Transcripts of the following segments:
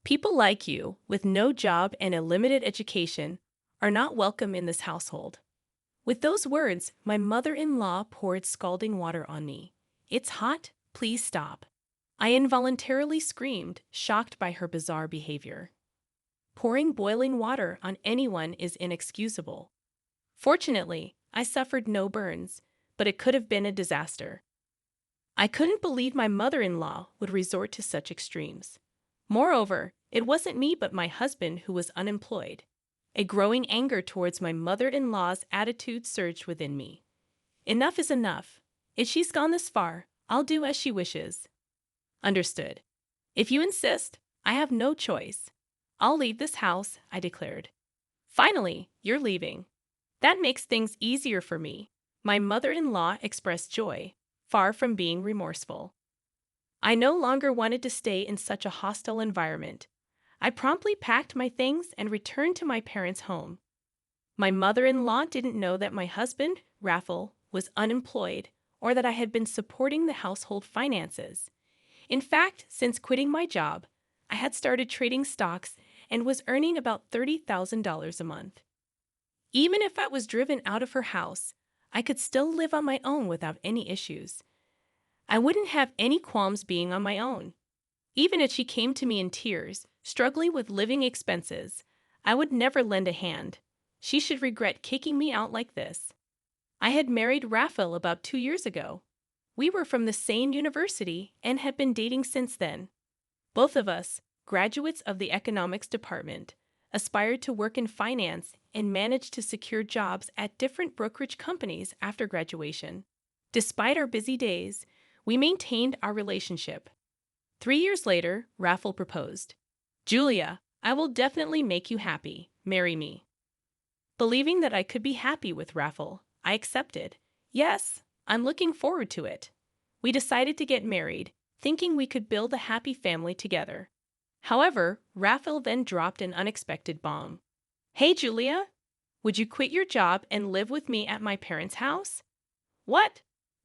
People like you, with no job and a limited education, are not welcome in this household. With those words, my mother-in-law poured scalding water on me. It's hot, please stop. I involuntarily screamed, shocked by her bizarre behavior. Pouring boiling water on anyone is inexcusable. Fortunately, I suffered no burns, but it could have been a disaster. I couldn't believe my mother-in-law would resort to such extremes. Moreover, it wasn't me but my husband who was unemployed. A growing anger towards my mother-in-law's attitude surged within me. Enough is enough. If she's gone this far, I'll do as she wishes. Understood. If you insist, I have no choice. I'll leave this house, I declared. Finally, you're leaving. That makes things easier for me. My mother-in-law expressed joy, far from being remorseful. I no longer wanted to stay in such a hostile environment. I promptly packed my things and returned to my parents' home. My mother-in-law didn't know that my husband, Raffle, was unemployed or that I had been supporting the household finances. In fact, since quitting my job, I had started trading stocks and was earning about $30,000 a month. Even if I was driven out of her house, I could still live on my own without any issues. I wouldn't have any qualms being on my own. Even if she came to me in tears, struggling with living expenses, I would never lend a hand. She should regret kicking me out like this. I had married Raphael about 2 years ago. We were from the same university and had been dating since then. Both of us, graduates of the economics department, aspired to work in finance and managed to secure jobs at different brokerage companies after graduation. Despite our busy days, we maintained our relationship. 3 years later, Raphael proposed. Julia, I will definitely make you happy. Marry me. Believing that I could be happy with Raphael, I accepted. Yes, I'm looking forward to it. We decided to get married, thinking we could build a happy family together. However, Raphael then dropped an unexpected bomb. Hey, Julia, would you quit your job and live with me at my parents' house? What?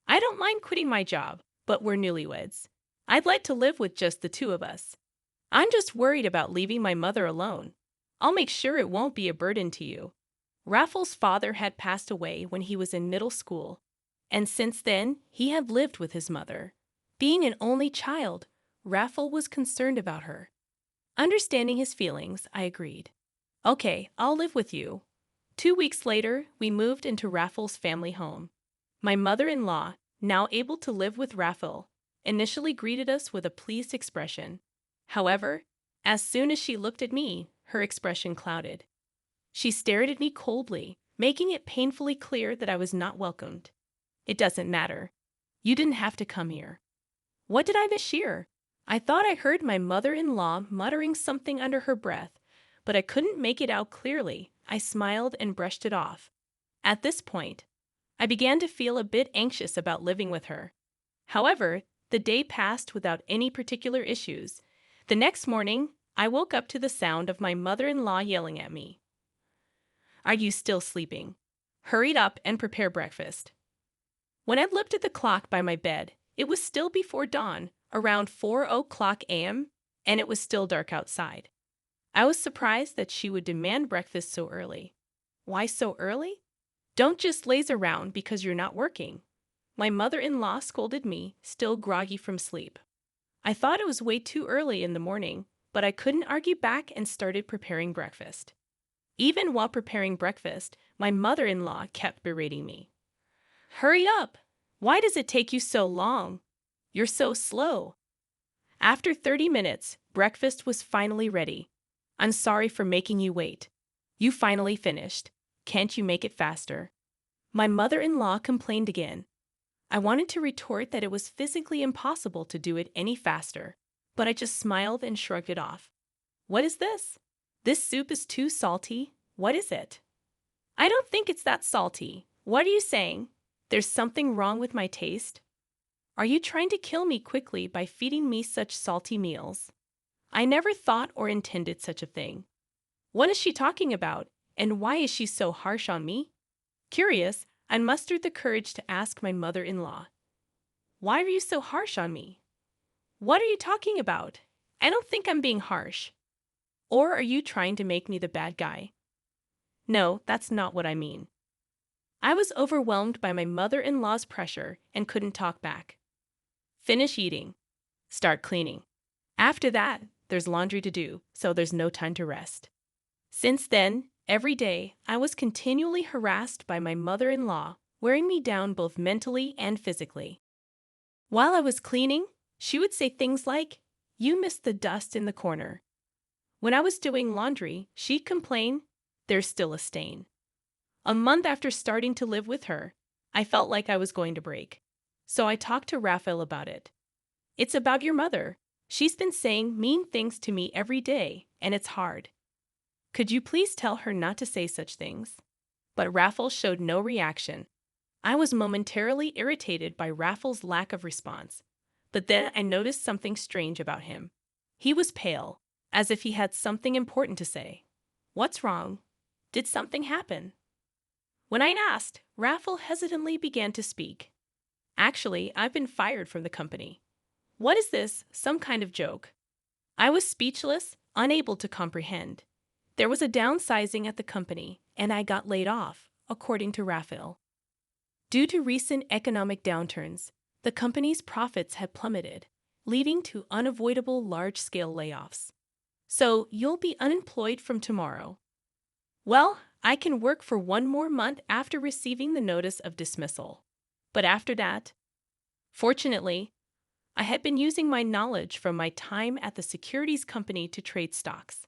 I don't mind quitting my job, but we're newlyweds. I'd like to live with just the two of us. I'm just worried about leaving my mother alone. I'll make sure it won't be a burden to you. Raphael's father had passed away when he was in middle school, and since then he had lived with his mother. Being an only child, Raphael was concerned about her. Understanding his feelings, I agreed. Okay, I'll live with you. 2 weeks later, we moved into Raphael's family home. My mother-in-law, now able to live with Raphael, initially greeted us with a pleased expression. However, as soon as she looked at me, her expression clouded. She stared at me coldly, making it painfully clear that I was not welcomed. It doesn't matter. You didn't have to come here. What did I mishear? I thought I heard my mother-in-law muttering something under her breath, but I couldn't make it out clearly. I smiled and brushed it off. At this point, I began to feel a bit anxious about living with her. However, the day passed without any particular issues. The next morning, I woke up to the sound of my mother-in-law yelling at me. Are you still sleeping? Hurry up and prepare breakfast. When I looked at the clock by my bed, it was still before dawn, around 4:00 a.m., and it was still dark outside. I was surprised that she would demand breakfast so early. Why so early? Don't just laze around because you're not working. My mother-in-law scolded me, still groggy from sleep. I thought it was way too early in the morning, but I couldn't argue back and started preparing breakfast. Even while preparing breakfast, my mother-in-law kept berating me. Hurry up! Why does it take you so long? You're so slow. After 30 minutes, breakfast was finally ready. I'm sorry for making you wait. You finally finished. Can't you make it faster? My mother-in-law complained again. I wanted to retort that it was physically impossible to do it any faster, but I just smiled and shrugged it off. What is this? This soup is too salty. What is it? I don't think it's that salty. What are you saying? There's something wrong with my taste? Are you trying to kill me quickly by feeding me such salty meals? I never thought or intended such a thing. What is she talking about, and why is she so harsh on me? Curious, I mustered the courage to ask my mother-in-law. Why are you so harsh on me? What are you talking about? I don't think I'm being harsh. Or are you trying to make me the bad guy? No, that's not what I mean. I was overwhelmed by my mother-in-law's pressure and couldn't talk back. Finish eating. Start cleaning. After that, there's laundry to do, so there's no time to rest. Since then, every day, I was continually harassed by my mother-in-law, wearing me down both mentally and physically. While I was cleaning, she would say things like, "You missed the dust in the corner." When I was doing laundry, she'd complain, "There's still a stain." A month after starting to live with her, I felt like I was going to break. So I talked to Raphael about it. "It's about your mother. She's been saying mean things to me every day, and it's hard. Could you please tell her not to say such things?" But Raphael showed no reaction. I was momentarily irritated by Raphael's lack of response. But then I noticed something strange about him. He was pale, as if he had something important to say. "What's wrong? Did something happen?" When I asked, Raphael hesitantly began to speak. "Actually, I've been fired from the company." "What is this, some kind of joke?" I was speechless, unable to comprehend. There was a downsizing at the company, and I got laid off, according to Raphael. Due to recent economic downturns, the company's profits had plummeted, leading to unavoidable large-scale layoffs. "So you'll be unemployed from tomorrow." "Well, I can work for one more month after receiving the notice of dismissal. But after that..." Fortunately, I had been using my knowledge from my time at the securities company to trade stocks.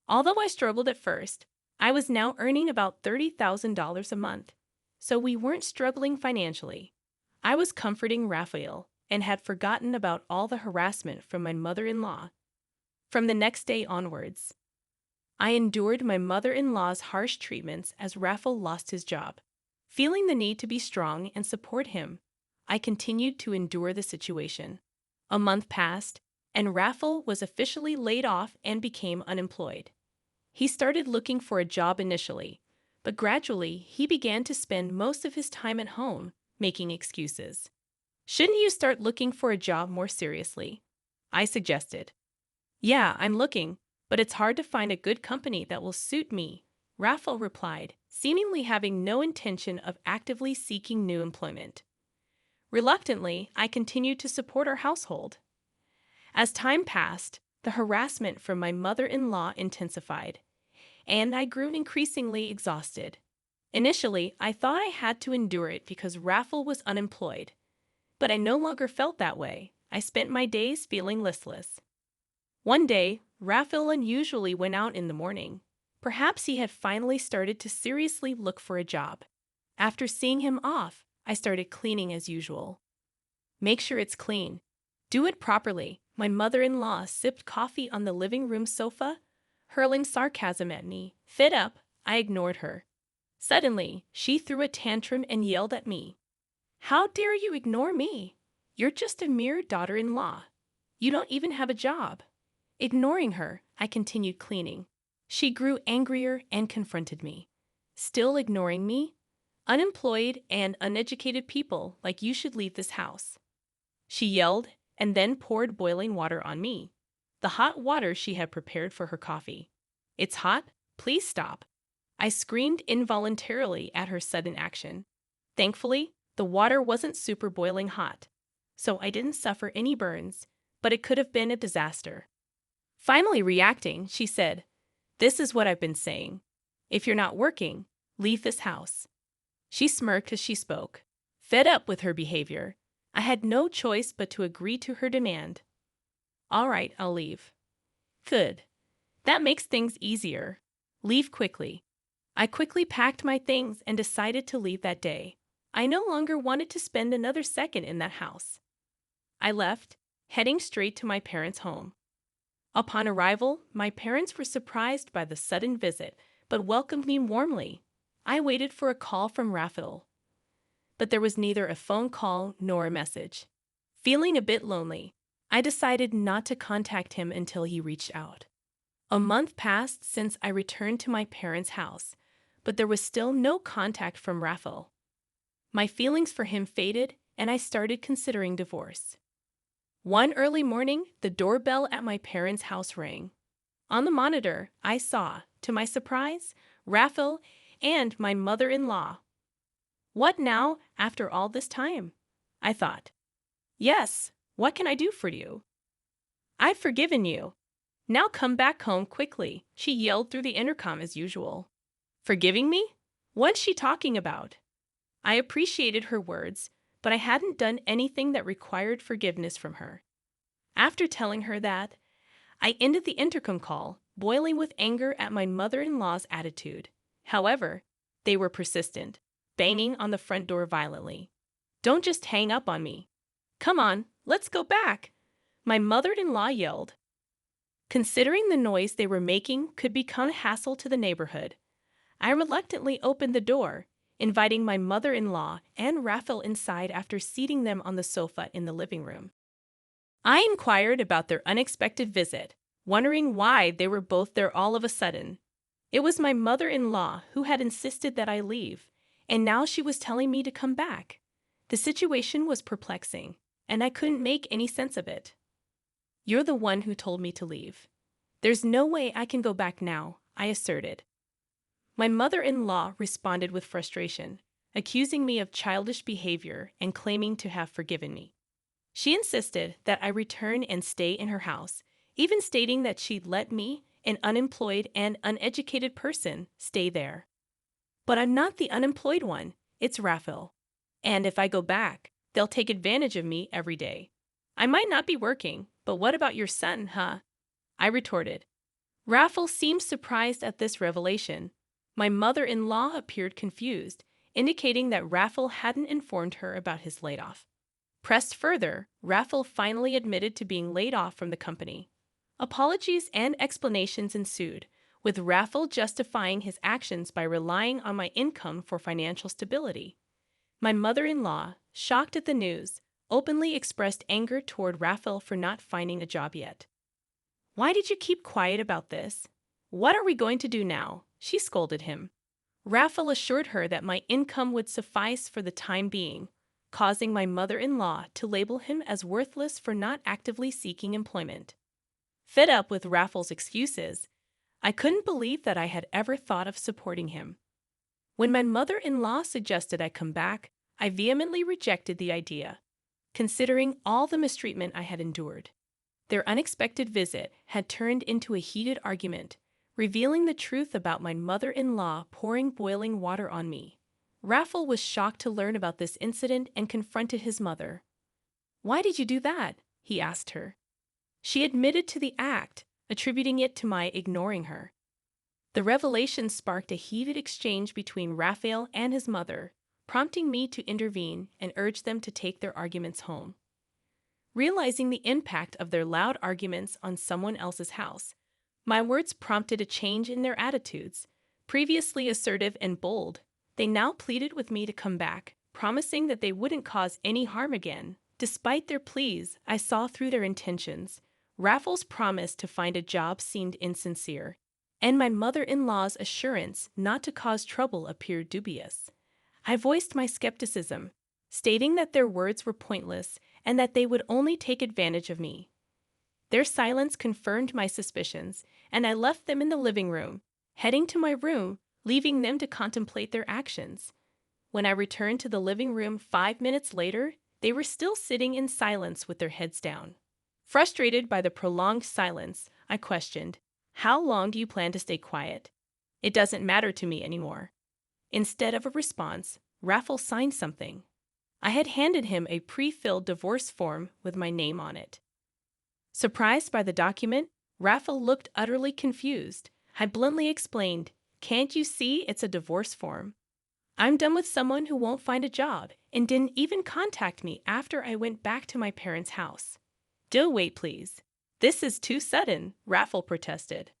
Although I struggled at first, I was now earning about $30,000 a month, so we weren't struggling financially. I was comforting Raphael and had forgotten about all the harassment from my mother-in-law. From the next day onwards, I endured my mother-in-law's harsh treatments as Raphael lost his job. Feeling the need to be strong and support him, I continued to endure the situation. A month passed, and Raphael was officially laid off and became unemployed. He started looking for a job initially, but gradually he began to spend most of his time at home, making excuses. "Shouldn't you start looking for a job more seriously?" I suggested. "Yeah, I'm looking, but it's hard to find a good company that will suit me," Raphael replied, seemingly having no intention of actively seeking new employment. Reluctantly, I continued to support our household. As time passed, the harassment from my mother-in-law intensified, and I grew increasingly exhausted. Initially, I thought I had to endure it because Raphael was unemployed, but I no longer felt that way. I spent my days feeling listless. One day, Raphael unusually went out in the morning. Perhaps he had finally started to seriously look for a job. After seeing him off, I started cleaning as usual. "Make sure it's clean. Do it properly." My mother-in-law sipped coffee on the living room sofa, hurling sarcasm at me. Fed up, I ignored her. Suddenly, she threw a tantrum and yelled at me. "How dare you ignore me? You're just a mere daughter-in-law. You don't even have a job." Ignoring her, I continued cleaning. She grew angrier and confronted me. "Still ignoring me? Unemployed and uneducated people like you should leave this house." She yelled and then poured boiling water on me, the hot water she had prepared for her coffee. "It's hot. Please stop." I screamed involuntarily at her sudden action. Thankfully, the water wasn't super boiling hot, so I didn't suffer any burns, but it could have been a disaster. Finally reacting, she said, "This is what I've been saying. If you're not working, leave this house." She smirked as she spoke. Fed up with her behavior, I had no choice but to agree to her demand. "All right, I'll leave." "Good. That makes things easier. Leave quickly." I quickly packed my things and decided to leave that day. I no longer wanted to spend another second in that house. I left, heading straight to my parents' home. Upon arrival, my parents were surprised by the sudden visit, but welcomed me warmly. I waited for a call from Raphael, but there was neither a phone call nor a message. Feeling a bit lonely, I decided not to contact him until he reached out. A month passed since I returned to my parents' house, but there was still no contact from Raphael. My feelings for him faded, and I started considering divorce. One early morning, the doorbell at my parents' house rang. On the monitor, I saw, to my surprise, Raphael and my mother-in-law. What now, after all this time? I thought. Yes, what can I do for you? I've forgiven you. Now come back home quickly, she yelled through the intercom as usual. Forgiving me? What's she talking about? I appreciated her words, but I hadn't done anything that required forgiveness from her. After telling her that, I ended the intercom call, boiling with anger at my mother-in-law's attitude. However, they were persistent, banging on the front door violently. Don't just hang up on me. Come on, let's go back, my mother-in-law yelled. Considering the noise they were making could become a hassle to the neighborhood, I reluctantly opened the door, inviting my mother-in-law and Raphael inside after seating them on the sofa in the living room. I inquired about their unexpected visit, wondering why they were both there all of a sudden. It was my mother-in-law who had insisted that I leave, and now she was telling me to come back. The situation was perplexing, and I couldn't make any sense of it. You're the one who told me to leave. There's no way I can go back now, I asserted. My mother-in-law responded with frustration, accusing me of childish behavior and claiming to have forgiven me. She insisted that I return and stay in her house, even stating that she'd let me, an unemployed and uneducated person, stay there. But I'm not the unemployed one, it's Raphael. And if I go back, they'll take advantage of me every day. I might not be working, but what about your son, huh? I retorted. Raphael seemed surprised at this revelation. My mother-in-law appeared confused, indicating that Raphael hadn't informed her about his layoff. Pressed further, Raphael finally admitted to being laid off from the company. Apologies and explanations ensued, with Raphael justifying his actions by relying on my income for financial stability. My mother-in-law, shocked at the news, openly expressed anger toward Raphael for not finding a job yet. Why did you keep quiet about this? What are we going to do now? She scolded him. Raphael assured her that my income would suffice for the time being, causing my mother-in-law to label him as worthless for not actively seeking employment. Fed up with Raphael's excuses, I couldn't believe that I had ever thought of supporting him. When my mother-in-law suggested I come back, I vehemently rejected the idea, considering all the mistreatment I had endured. Their unexpected visit had turned into a heated argument, revealing the truth about my mother-in-law pouring boiling water on me. Raphael was shocked to learn about this incident and confronted his mother. Why did you do that? He asked her. She admitted to the act, attributing it to my ignoring her. The revelation sparked a heated exchange between Raphael and his mother, prompting me to intervene and urge them to take their arguments home. Realizing the impact of their loud arguments on someone else's house, my words prompted a change in their attitudes. Previously assertive and bold, they now pleaded with me to come back, promising that they wouldn't cause any harm again. Despite their pleas, I saw through their intentions. Raphael's promise to find a job seemed insincere, and my mother-in-law's assurance not to cause trouble appeared dubious. I voiced my skepticism, stating that their words were pointless and that they would only take advantage of me. Their silence confirmed my suspicions, and I left them in the living room, heading to my room, leaving them to contemplate their actions. When I returned to the living room 5 minutes later, they were still sitting in silence with their heads down. Frustrated by the prolonged silence, I questioned, "How long do you plan to stay quiet? It doesn't matter to me anymore." Instead of a response, Raphael signed something. I had handed him a pre-filled divorce form with my name on it. Surprised by the document, Raphael looked utterly confused. I bluntly explained, "Can't you see it's a divorce form? I'm done with someone who won't find a job and didn't even contact me after I went back to my parents' house." "Do wait, please. This is too sudden," Raphael protested.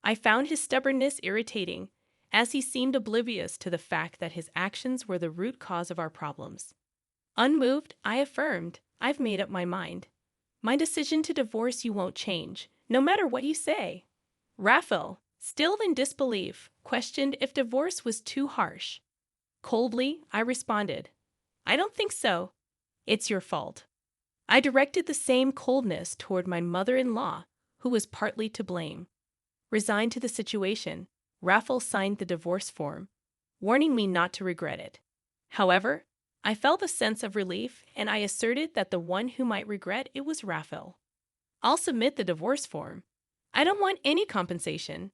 I found his stubbornness irritating, as he seemed oblivious to the fact that his actions were the root cause of our problems. Unmoved, I affirmed, "I've made up my mind. My decision to divorce you won't change, no matter what you say." Raphael, still in disbelief, questioned if divorce was too harsh. Coldly, I responded, "I don't think so. It's your fault." I directed the same coldness toward my mother-in-law, who was partly to blame. Resigned to the situation, Raffle signed the divorce form, warning me not to regret it. However, I felt a sense of relief and I asserted that the one who might regret it was Raffle. I'll submit the divorce form. I don't want any compensation.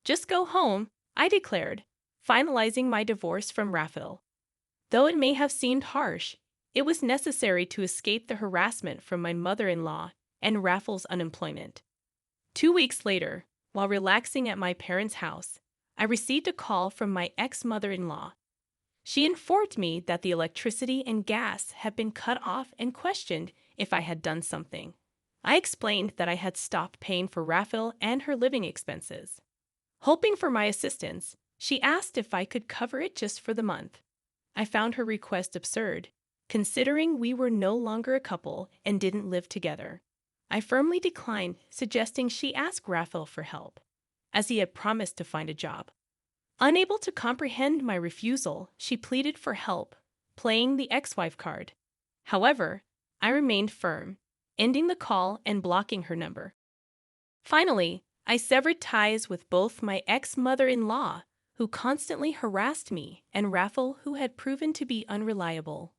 Just go home, I declared, finalizing my divorce from Raffle. Though it may have seemed harsh, it was necessary to escape the harassment from my mother-in-law and Raffle's unemployment. 2 weeks later, while relaxing at my parents' house, I received a call from my ex-mother-in-law. She informed me that the electricity and gas had been cut off and questioned if I had done something. I explained that I had stopped paying for Raffle and her living expenses. Hoping for my assistance, she asked if I could cover it just for the month. I found her request absurd, considering we were no longer a couple and didn't live together. I firmly declined, suggesting she ask Raffle for help, as he had promised to find a job. Unable to comprehend my refusal, she pleaded for help, playing the ex-wife card. However, I remained firm, ending the call and blocking her number. Finally, I severed ties with both my ex-mother-in-law, who constantly harassed me, and Raffle, who had proven to be unreliable.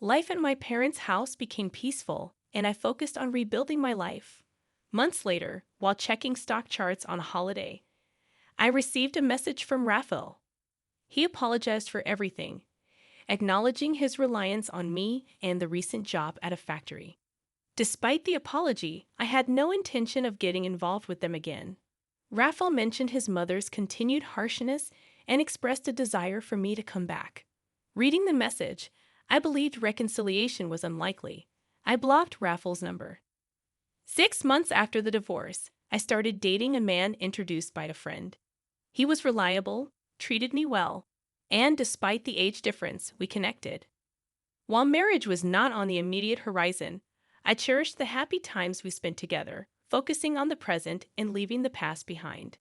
Life at my parents' house became peaceful, and I focused on rebuilding my life. Months later, while checking stock charts on a holiday, I received a message from Raffle. He apologized for everything, acknowledging his reliance on me and the recent job at a factory. Despite the apology, I had no intention of getting involved with them again. Raffle mentioned his mother's continued harshness and expressed a desire for me to come back. Reading the message, I believed reconciliation was unlikely. I blocked Raffle's number. 6 months after the divorce, I started dating a man introduced by a friend. He was reliable, treated me well, and despite the age difference, we connected. While marriage was not on the immediate horizon, I cherished the happy times we spent together, focusing on the present and leaving the past behind.